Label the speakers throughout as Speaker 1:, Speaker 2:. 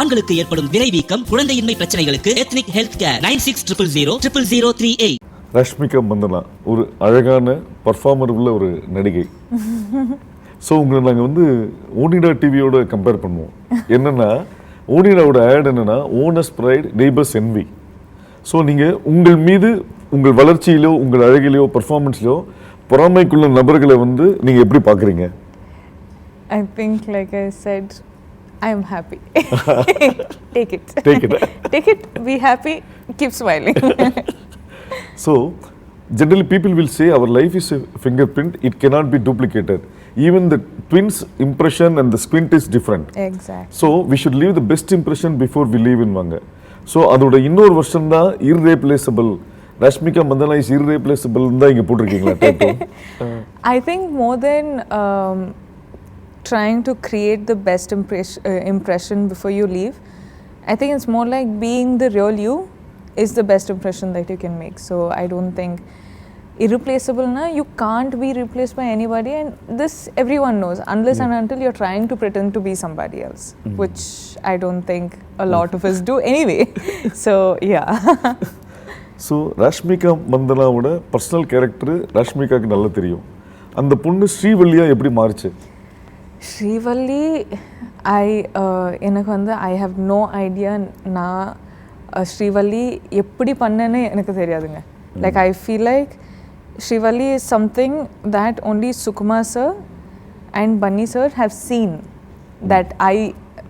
Speaker 1: ஆண்களுக்கு ஏற்படும் விரைவீக்கம், குழந்தையின்மை பிரச்சனைகளுக்கு ethnic health care 96000038.
Speaker 2: Rashmika Mandanna ஒரு அழகான பர்ஃபார்மர் உள்ள ஒரு நடிகை. ஸோ உங்களை நாங்கள் வந்து ஓனிடா டிவியோட கம்பேர் பண்ணுவோம். என்னென்னா ஓனிடாவோட ஆட் என்னென்னா owner's pride neighbour's envy. So நீங்கள் உங்கள் மீது உங்கள் வளர்ச்சியிலோ உங்கள் அழகிலையோ பர்ஃபார்மன்ஸ்லையோ பொறாமைக்குள்ள நபர்களை வந்து நீங்கள் எப்படி பார்க்குறீங்க?
Speaker 3: I think like I said, I am happy. Take it.
Speaker 2: Take it.
Speaker 3: Take it, be happy, keep smiling.
Speaker 2: So, generally people will say our life is a fingerprint, it cannot be duplicated. Even the twins' impression and the squint is different.
Speaker 3: Exactly.
Speaker 2: So, we should leave the best impression before we leave in வாங்க. So அதோட இன்னொரு version தான் irreplaceable. Rashmika Mandanna is irreplaceable தான் இங்கே போட்டிருக்கீங்களா title?
Speaker 3: I think more than trying to create the best impression before you leave, I think it's more like being the real you is the best impression that you can make. So I don't think irreplaceable na, you can't be replaced by anybody, and this everyone knows unless and until you're trying to pretend to be somebody else, which I don't think a lot of us do anyway. So yeah.
Speaker 2: So Rashmika மந்தனாவோட personal character ரஷ்மிகாவுக்கு நல்லா தெரியும். அந்த பொண்ணு ஸ்ரீவல்லியா எப்படி மாறுச்சு?
Speaker 3: ஸ்ரீவல்லி எனக்கு வந்து ஐ ஹவ் நோ ஐடியா. நான் ஸ்ரீவல்லி எப்படி பண்ணேன்னு எனக்கு தெரியாதுங்க. Like I feel like Srivalli is something that only Sukumar sir and Bunny sir have seen, that I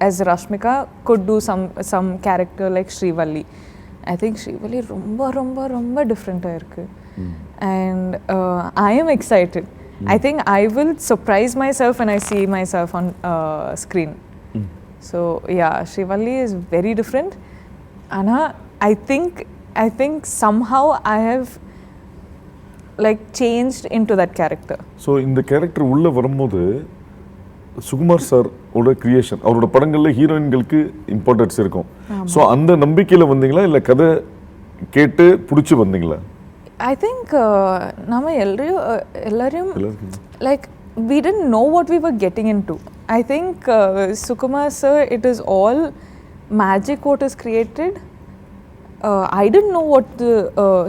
Speaker 3: as Rashmika could do some character like Srivalli. I think Srivalli romba different ah irukku, and I am excited. I think I will surprise myself when I see myself on screen. So yeah, Srivalli is very different. Ana I think somehow I have like changed into that character.
Speaker 2: So இந்த character உள்ளே வரும்போது Sukumar sir ஓட creation, அவரோட படங்களில் ஹீரோயின்களுக்கு importance இருக்கும். So அந்த நம்பிக்கையில் வந்தீங்களா இல்லை கதை கேட்டு பிடிச்சி வந்தீங்களா?
Speaker 3: I think நம்ம எல்லாரையும் like we didn't know what we were getting into. I think Sukumar sir, it is all magic what is created. I didn't know what the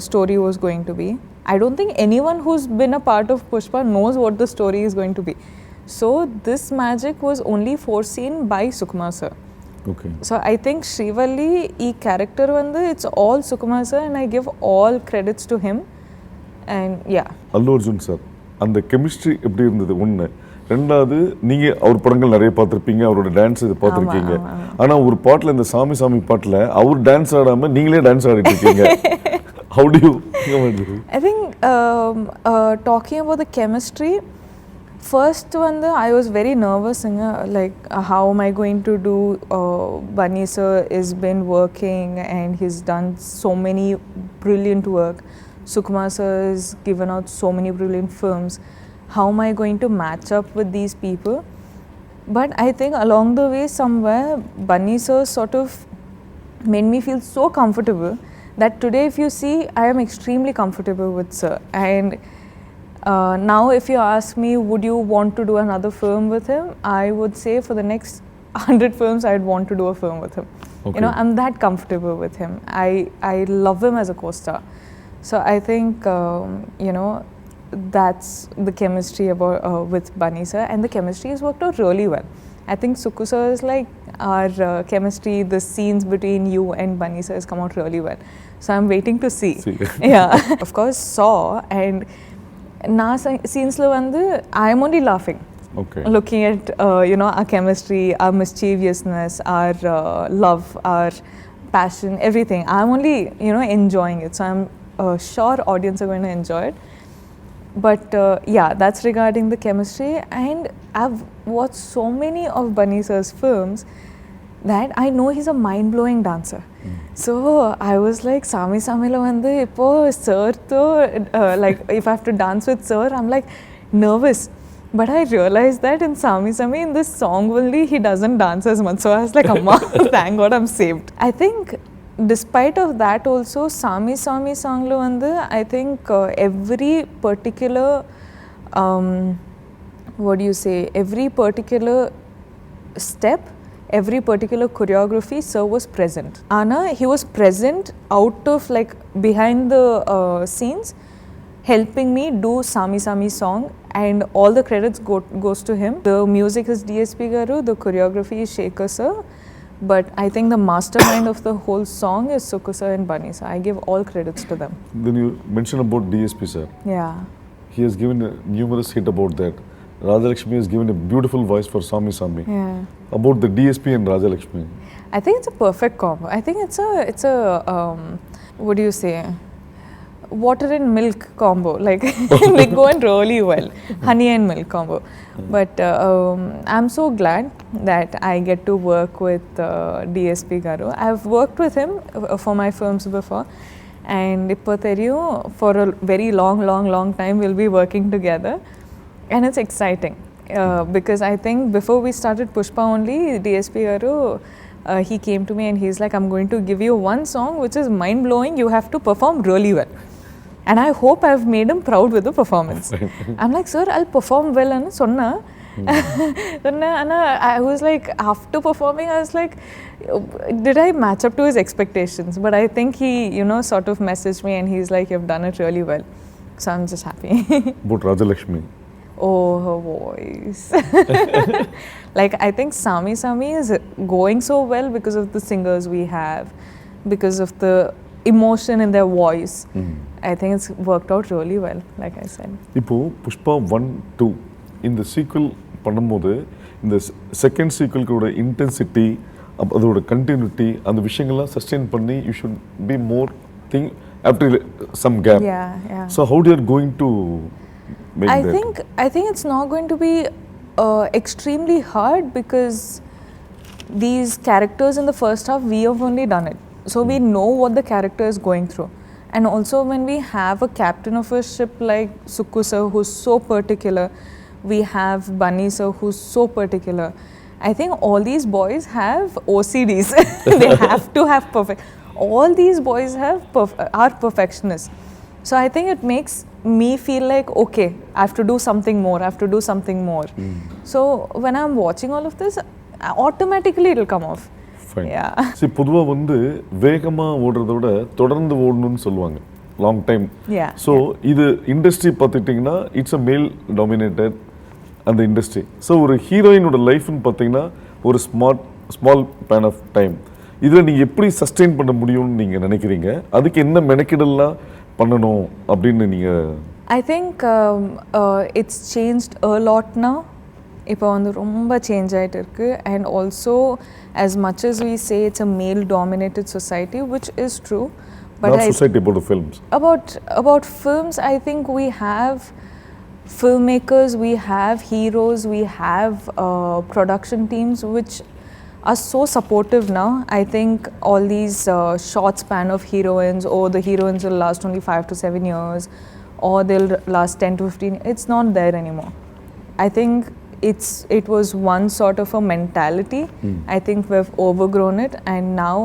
Speaker 3: story was going to be. I don't think anyone who's been a part of Pushpa knows what the story is going to be. So this magic was only foreseen by Sukumar sir.
Speaker 2: Okay.
Speaker 3: So I think Srivalli ee character vandu it's all Sukumar sir, and I give all credits to him. And yeah.
Speaker 2: Allu Arjun sir அந்த chemistry எப்படி இருந்தது? ஒன்று. ரெண்டாவது, நீங்கள் அவர் படங்கள் நிறைய பார்த்துருப்பீங்க, அவரோட டான்ஸ் இது பார்த்துருக்கீங்க. ஆனால் ஒரு பாட்டில் இந்த சாமி பாட்டில் அவர் டான்ஸ் ஆடாமல் நீங்களே டான்ஸ் ஆடிட்டு இருக்கீங்க. How do you think about it?
Speaker 3: I think talking about the chemistry, first one I was very nervous, like how am I going to do? Bunny sir has been working and he's done so many brilliant work. Sukumar sir has given out so many brilliant films. How am I going to match up with these people? But I think along the way somewhere Bunny sir sort of made me feel so comfortable that today if you see I am extremely comfortable with sir. And now if you ask me would you want to do another film with him, I would say for the next 100 films I'd want to do a film with him. Okay. You know, I'm that comfortable with him. I love him as a co-star. So I think you know, that's the chemistry about with Bunny sir, and the chemistry has worked out really well. I think Suku sir is like our chemistry, the scenes between you and Bunny sir has come out really well. So I'm waiting to see. Yeah. Of course Saw, and na scenes lo vandu I am only laughing.
Speaker 2: Okay.
Speaker 3: Looking at you know, our chemistry, our mischievousness, our love, our passion, everything. I'm only, you know, enjoying it. So I'm sure audience are going to enjoy it. But yeah, that's regarding the chemistry. And I've watched so many of Bunny sir's films that I know he's a mind-blowing dancer. So I was like, Sami lo vandu ipo sir to like if I have to dance with sir, I'm like nervous. But I realized that in Sami in this song only he doesn't dance as much. So I was like, Amma, thank God I'm saved. I think despite of that also, Sami song lo vandu I think every particular what do you say, every particular step, every particular choreography, sir was present. Anna, he was present out of like behind the scenes, helping me do Sami Sami song, and all the credits goes to him. The music is DSP Garu, the choreography is Shekhar sir, but I think the mastermind of the whole song is Sukku sir and Bunny sir. I give all credits to them.
Speaker 2: Then you mentioned about DSP sir.
Speaker 3: Yeah.
Speaker 2: He has given a numerous hit about that. Rajalakshmi has given a beautiful voice for Sami Sami.
Speaker 3: Yeah.
Speaker 2: About the DSP and Rajalakshmi.
Speaker 3: I think it's a perfect combo. I think it's a what do you say? Water and milk combo. Like they go in really well. Honey and milk combo. But I'm so glad that I get to work with DSP Garu. I've worked with him for my films before. And ipo theriyum, for a very long time we'll be working together. And it's exciting because I think before we started Pushpa only, DSP Garu, he came to me and he's like, I'm going to give you one song which is mind-blowing. You have to perform really well. And I hope I've made him proud with the performance. I'm like, sir, I'll perform well. And sonna. I was like, after performing, I was like, did I match up to his expectations? But I think he, sort of messaged me and he's like, you've done it really well. So I'm just happy.
Speaker 2: About Rajalakshmi.
Speaker 3: Oh, her voice. Like, I think Sami Sami is going so well because of the singers we have, because of the emotion in their voice. I think it's worked out really well, like I said.
Speaker 2: இப்போ புஷ்பா 1-2 இந்த sequel பண்ணும்போது இந்த second சீக்வல்கோட intensity அதோட continuity அந்த விஷயங்கள்லாம் sustain பண்ணி you should be more thing after some gap.
Speaker 3: Yeah.
Speaker 2: So how they are going to make that?
Speaker 3: I think it's not going to be extremely hard because these characters in the first half, we have only done it. So we know what the character is going through. And also when we have a captain of a ship like Sukku sir who's so particular, we have Bunny sir who's so particular. I think all these boys have OCDs. They have to have perfect. All these boys are perfectionists. So I think it makes me feel like, okay, I have to do something more, I have to do something more. So when I'm watching all of this, automatically it'll come off.
Speaker 2: Fine.
Speaker 3: Yeah.
Speaker 2: See, பொதுவாக வந்து வேகமாக ஓடுறத விட தொடர்ந்து ஓடணும்னு சொல்லுவாங்க long time.
Speaker 3: Yeah.
Speaker 2: So இது industry பார்த்துக்கிட்டிங்கன்னா it's a மேல் dominated அந்த இண்டஸ்ட்ரி. ஸோ ஒரு ஹீரோயினோட லைஃப்னு பார்த்தீங்கன்னா ஒரு ஸ்மால் பேன் ஆஃப் டைம். இதில் நீங்கள் எப்படி சஸ்டெயின் பண்ண முடியும்னு நீங்கள் நினைக்கிறீங்க? அதுக்கு என்ன மெனக்கிடலாம் பண்ணணும் அப்படின்னு நீங்கள்?
Speaker 3: I think it's changed a lot now. இப்போ வந்து ரொம்ப சேஞ்ச் ஆகிட்டு இருக்கு. And also as much as we say it's a male dominated society, which is true, but
Speaker 2: Not society, about the films.
Speaker 3: About films, I think we have filmmakers, we have heroes, we have production teams which are so supportive now. I think all these short span of heroines, or the heroines will last only 5 to 7 years, or they'll last 10 to 15, it's not there anymore. I think it was one sort of a mentality. I think we've overgrown it, and now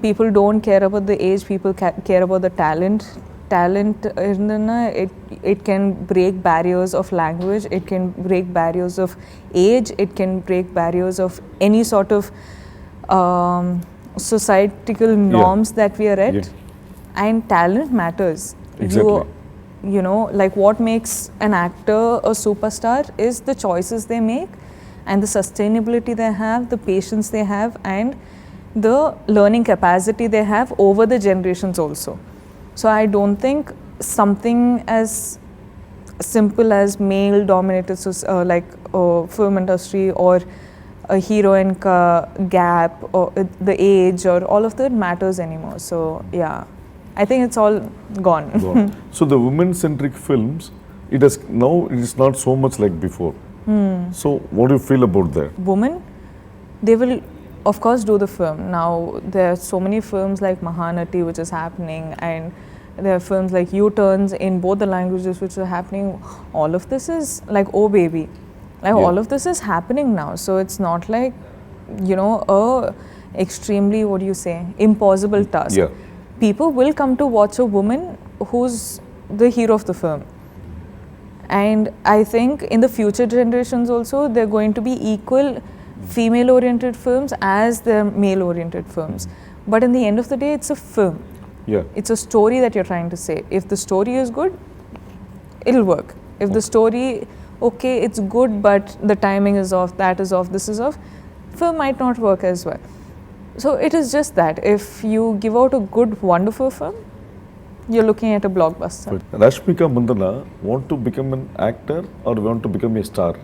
Speaker 3: people don't care about the age, people care about the talent. It can break barriers of language, it can break barriers of age, it can break barriers of any sort of societal norms that we are at. And talent matters.
Speaker 2: Exactly.
Speaker 3: You know, like what makes an actor a superstar is the choices they make, and the sustainability they have, the patience they have, and the learning capacity they have over the generations also. So I don't think something as simple as male dominated like film industry or a heroine gap or the age or all of that matters anymore. So yeah, I think it's all gone.
Speaker 2: So the women-centric films, it is not so much like before. So what do you feel about that?
Speaker 3: Women, they will of course do the film. Now there are so many films like Mahanati which is happening, and there are films like U-turns in both the languages which are happening. All of this is like, oh baby, like all of this is happening now. So it's not like, a extremely, what do you say, impossible task.
Speaker 2: Yeah.
Speaker 3: People will come to watch a woman who's the hero of the film. And I think in the future generations also, they're going to be equal female-oriented films as the male-oriented films. But in the end of the day, it's a film.
Speaker 2: Yeah.
Speaker 3: It's a story that you're trying to say. If the story is good, it'll work. If the story, okay, it's good, but the timing is off, that is off, this is off, film might not work as well. So it is just that. If you give out a good, wonderful film, you're looking at a blockbuster.
Speaker 2: But Rashmika Mandana want to become an actor or want to become a star?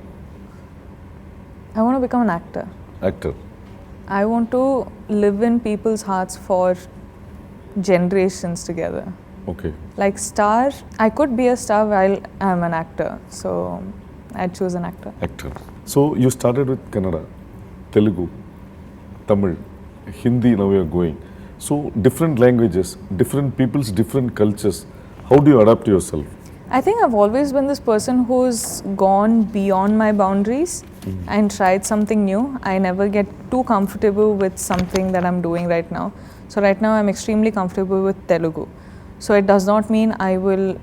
Speaker 3: I want to become an actor.
Speaker 2: Actor.
Speaker 3: I want to live in people's hearts for generations together.
Speaker 2: Okay.
Speaker 3: Like star, I could be a star while I'm an actor. So I'd choose an actor.
Speaker 2: Actor. So you started with Kannada, Telugu, Tamil, Hindi, now you are going. So different languages, different peoples, different cultures. How do you adapt yourself?
Speaker 3: I think I've always been this person who's gone beyond my boundaries and tried something new. I never get too comfortable with something that I'm doing right now. So right now I'm extremely comfortable with Telugu. So it does not mean I will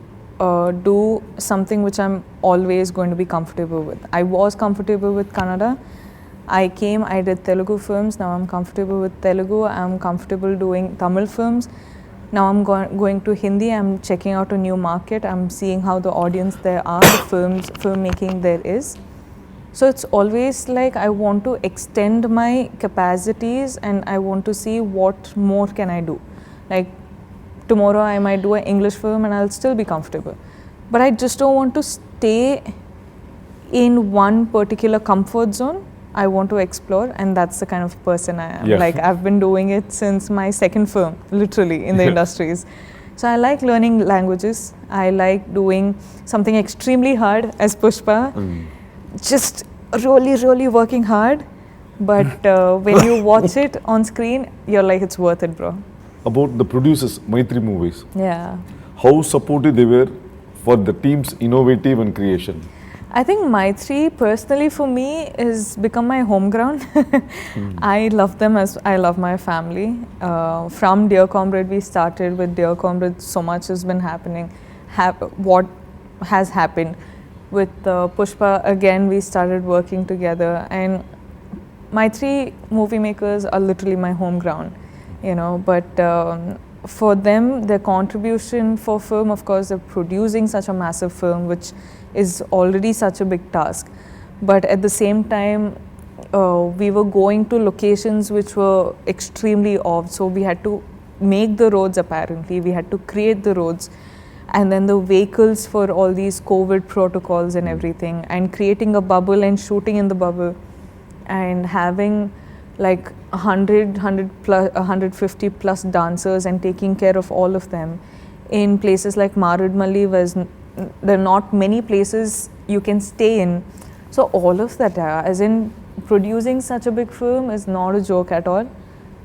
Speaker 3: do something which I'm always going to be comfortable with. I was comfortable with Kannada. I did Telugu films. Now I'm comfortable with Telugu. I'm comfortable doing Tamil films. Now I'm going to Hindi. I'm checking out a new market. I'm seeing how the audience there are, the filmmaking there is. So it's always like I want to extend my capacities and I want to see what more can I do. Like tomorrow I might do an English film and I'll still be comfortable. But I just don't want to stay in one particular comfort zone. I want to explore, and that's the kind of person I am.
Speaker 2: Yeah.
Speaker 3: Like I've been doing it since my second film, literally, in the industries. So I like learning languages. I like doing something extremely hard as Pushpa. Just really working hard. But when you watch it on screen, you're like, it's worth it, bro.
Speaker 2: About the producers, Maitri Movies.
Speaker 3: Yeah.
Speaker 2: How supportive they were for the team's innovative and creation?
Speaker 3: I think Maitri, personally for me, has become my home ground. I love them as I love my family. From Dear Comrade, we started with Dear Comrade. So much has been happening. What has happened with Pushpa? Again, we started working together, and Maitri movie makers are literally my home ground. You know, but for them, their contribution for film, of course, they're producing such a massive film, which is already such a big task. But at the same time, we were going to locations which were extremely off. So we had to make the roads, apparently. We had to create the roads. And then the vehicles for all these COVID protocols and everything. And creating a bubble and shooting in the bubble. And having like 150 plus dancers and taking care of all of them in places like Marudmalli, where there are not many places you can stay in. So all of that, as in producing such a big film is not a joke at all.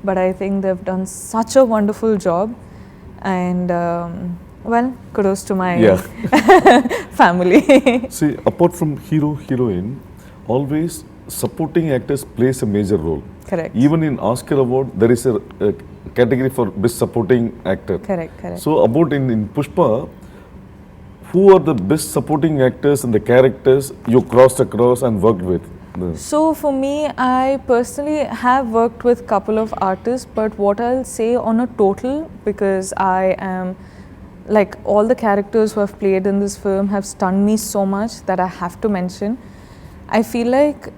Speaker 3: But I think they've done such a wonderful job. And well, kudos to my family.
Speaker 2: See, apart from hero, heroine, always supporting actors plays a major role.
Speaker 3: Correct.
Speaker 2: Even in Oscar Award, there is a category for Best Supporting Actor.
Speaker 3: Correct.
Speaker 2: So about in Pushpa, who are the best supporting actors and the characters you crossed across and worked with?
Speaker 3: So for me, I personally have worked with a couple of artists, but what I'll say on a total, because I am, like all the characters who have played in this film have stunned me so much that I have to mention. I feel like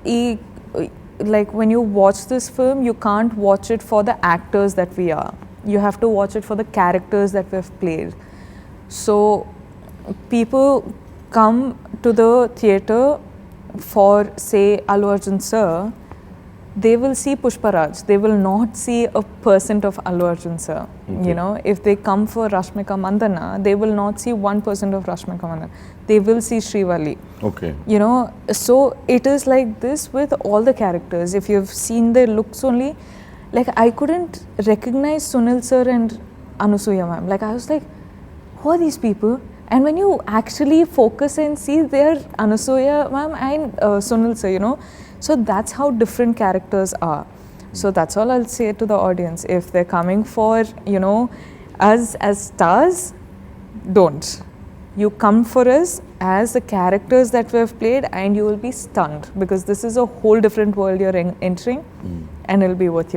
Speaker 3: when you watch this film, you can't watch it for the actors that we are. You have to watch it for the characters that we've played. So people come to the theatre for, say, Allu Arjun sir, they will see Pushparaj. They will not see a percent of Allu Arjun sir. Okay. You know, if they come for Rashmika Mandana, they will not see 1% of Rashmika Mandana. They will see Srivalli.
Speaker 2: Okay.
Speaker 3: You know, so it is like this with all the characters. If you've seen their looks only, like I couldn't recognize Sunil sir and Anusuya ma'am. Like I was like, who are these people? And when you actually focus and see, they're Anusuya ma'am and Sunil sir, you know. So that's how different characters are. So that's all I'll say to the audience. If they're coming for, you know, us as stars, don't. You come for us as the characters that we have played, and you will be stunned because this is a whole different world you're entering, and it'll be worth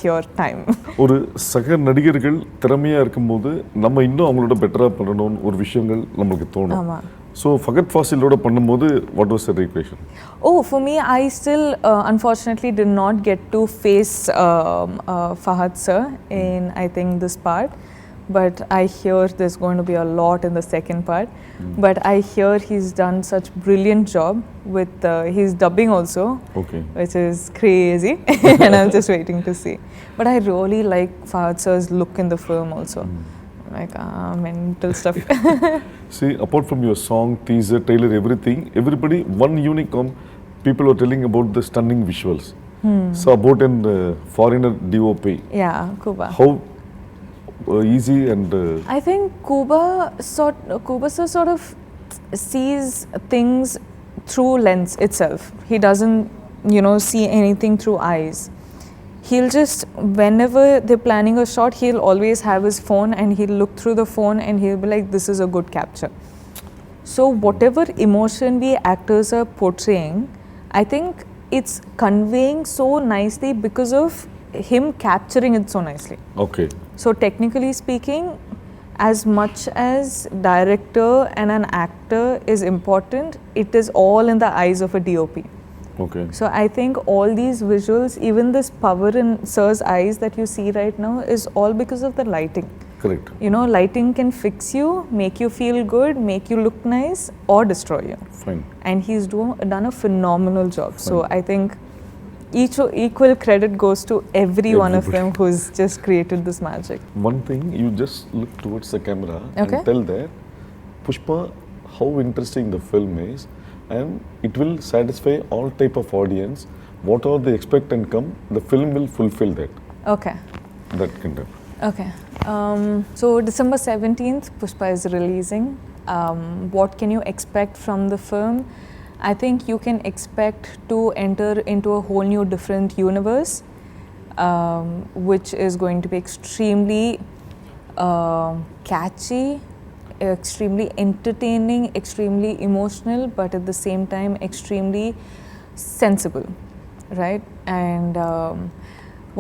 Speaker 3: your time.
Speaker 2: ஒரு சக நடிகர்கள் திறமையாக இருக்கும்போது நம்ம இன்னும் அவங்களோட பெட்டராக பண்ணணும்னு ஒரு விஷயங்கள் நம்மளுக்கு தோணும்.
Speaker 3: ஆமாம்.
Speaker 2: ஸோ ஃபகத் ஃபாசிலோட பண்ணும்போது what was the equation?
Speaker 3: Oh, for me, I still unfortunately did not get to face Fahad sir in, I think, this part. But I hear there's going to be a lot in the second part. But I hear he's done such brilliant job with his dubbing also,
Speaker 2: Okay.
Speaker 3: which is crazy. And I'm just waiting to see. But I really like Fahad sir's look in the film also. Like mental stuff.
Speaker 2: See, apart from your song, teaser, trailer, everything, everybody, one unicorn, people were telling about the stunning visuals. So about an foreigner DOP.
Speaker 3: Yeah, Kuba.
Speaker 2: How easy and
Speaker 3: I think Kuba sort of sees things through lens itself. He doesn't, see anything through eyes. He'll just, whenever they're planning a shot, he'll always have his phone and he'll look through the phone and he'll be like, this is a good capture. So whatever emotion we actors are portraying, I think it's conveying so nicely because of him capturing it so nicely.
Speaker 2: okay.
Speaker 3: So technically speaking, as much as director and an actor is important, it is all in the eyes of a DOP.
Speaker 2: Okay.
Speaker 3: So I think all these visuals, even this power in Sir's eyes that you see right now, is all because of the lighting.
Speaker 2: Correct.
Speaker 3: Lighting can fix you, make you feel good, make you look nice, or destroy you.
Speaker 2: Fine.
Speaker 3: And he's done a phenomenal job. So I think equal credit goes to every one of them who's just created this magic.
Speaker 2: One thing, you just look towards the camera
Speaker 3: Okay.
Speaker 2: and tell that, Pushpa, how interesting the film is, and it will satisfy all type of audience. Whatever they expect and come, the film will fulfill that.
Speaker 3: Okay.
Speaker 2: That kind of.
Speaker 3: Okay. So December 17th, Pushpa is releasing. What can you expect from the film? I think you can expect to enter into a whole new different universe, which is going to be extremely catchy, extremely entertaining, extremely emotional, but at the same time extremely sensible, right? And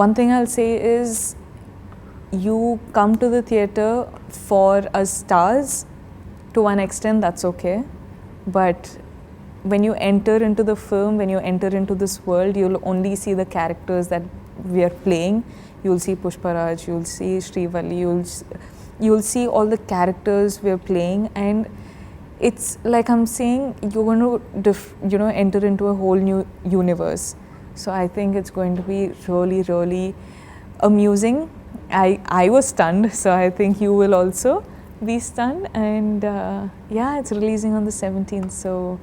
Speaker 3: one thing I'll say is, you come to the theatre for us stars. To one extent, that's okay, but when you enter into the film, when you enter into this world, you'll only see the characters that we are playing. You'll see Pushparaj, you'll see Srivalli, you'll see all the characters we're playing, and it's like I'm saying, you're going to enter into a whole new universe. So I think it's going to be really, really amusing. I was stunned, so I think you will also be stunned. And it's releasing on the 17th, so